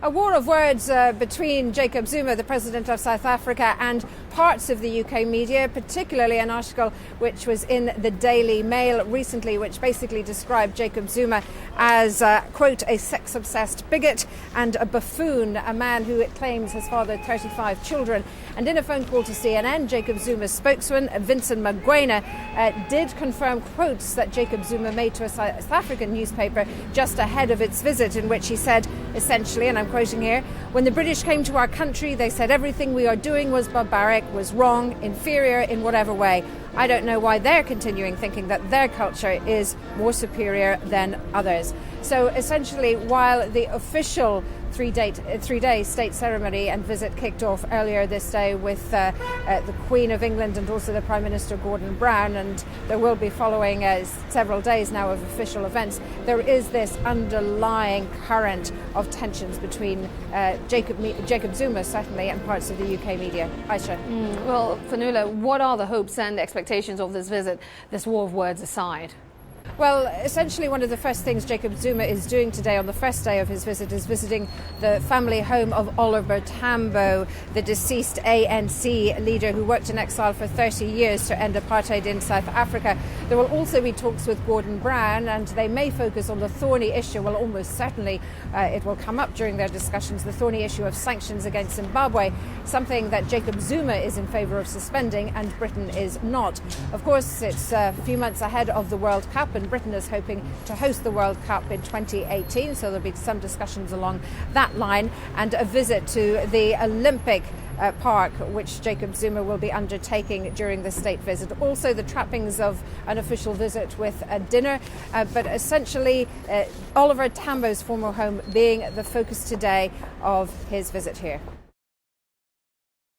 A war of words between Jacob Zuma, the president of South Africa, and parts of the UK media, particularly an article which was in the Daily Mail recently, which basically described Jacob Zuma as, quote, a sex-obsessed bigot and a buffoon, a man who it claims has fathered 35 children. And in a phone call to CNN, Jacob Zuma's spokesman, Vincent Magwenya, did confirm quotes that Jacob Zuma made to a South African newspaper just ahead of its visit, in which he said, essentially, and I'm quoting here, "When the British came to our country, they said everything we are doing was barbaric, was wrong, inferior in whatever way. I don't know why they're continuing thinking that their culture is more superior than others." So essentially, while the official three-day state ceremony and visit kicked off earlier this day with the Queen of England and also the Prime Minister Gordon Brown, and there will be following several days now of official events, there is this underlying current of tensions between Jacob Zuma, certainly, and parts of the UK media. Aisha. Well, Fionnuala, what are the hopes and expectations of this visit, this war of words aside? Well, essentially one of the first things Jacob Zuma is doing today on the first day of his visit is visiting the family home of Oliver Tambo, the deceased ANC leader who worked in exile for 30 years to end apartheid in South Africa. There will also be talks with Gordon Brown, and they may focus on the thorny issue, well, almost certainly it will come up during their discussions, the thorny issue of sanctions against Zimbabwe, something that Jacob Zuma is in favour of suspending and Britain is not. Of course, it's a few months ahead of the World Cup, and Britain is hoping to host the World Cup in 2018, so there'll be some discussions along that line, and a visit to the Olympic Park, which Jacob Zuma will be undertaking during the state visit. Also the trappings of an official visit with a dinner, but essentially Oliver Tambo's former home being the focus today of his visit here.